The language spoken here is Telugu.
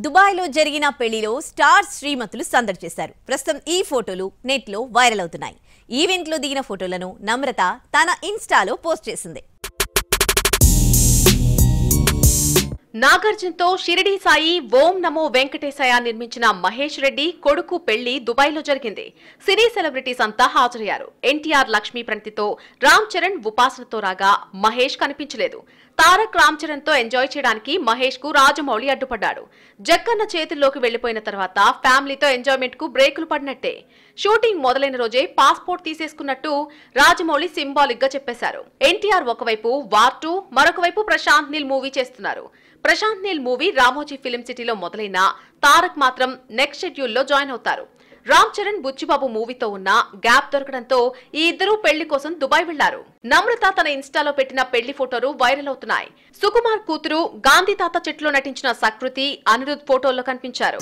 దుబాయ్లో జరిగిన పెళ్లిలో స్టార్ శ్రీమతులు సందడి చేశారు. ప్రస్తుతం ఈ ఫోటోలు నెట్లో వైరల్ అవుతున్నాయి. ఈవెంట్లో దిగిన ఫోటోలను నమ్రత తన ఇన్స్టాలో పోస్ట్ చేసింది. నాగార్జునతో షిరిడి సాయి ఓం నమో వెంకటేశాయ నిర్మించిన మహేష్ రెడ్డి కొడుకు పెళ్లి దుబాయ్లో జరిగింది. సినీ సెలబ్రిటీస్ అంతా హాజరయ్యారు. ఎన్టీఆర్ లక్ష్మీ ప్రణతితో రామ్ చరణ్ ఉపాసనతో రాగా మహేష్ కనిపించలేదు. తారక్ రామ్ చరణ్ తో ఎంజాయ్ చేయడానికి మహేష్ కు రాజమౌళి అడ్డుపడ్డాడు. జక్కన్న చేతుల్లోకి వెళ్లిపోయిన తర్వాత ఫ్యామిలీతో ఎంజాయ్మెంట్ కు బ్రేకులు పడినట్టే. షూటింగ్ మొదలైన రోజే పాస్పోర్ట్ తీసేసుకున్నట్టు రాజమౌళి సింబాలిక్ గా చెప్పేశారు. ఎన్టీఆర్ ఒకవైపు వార్ 2, మరొక వైపు ప్రశాంత్ నీల్ మూవీ చేస్తున్నారు. ప్రశాంత్ నీల్ మూవీ రామోజీ ఫిలిం సిటీలో మొదలైన తారక్ మాత్రం నెక్స్ట్ షెడ్యూల్లో జాయిన్ అవుతారు. రామ్ చరణ్ బుచ్చిబాబు మూవీతో ఉన్న గ్యాప్ దొరకడంతో ఈ ఇద్దరు పెళ్లి కోసం దుబాయ్ వెళ్లారు. నమ్రత తన ఇన్స్టాలో పెట్టిన పెళ్లి ఫోటోలు వైరల్ అవుతున్నాయి. సుకుమార్ కూతురు గాంధీ తాత చెట్టులో నటించిన సకృతి, అనిరుద్ ఫోటోల్లో కనిపించారు.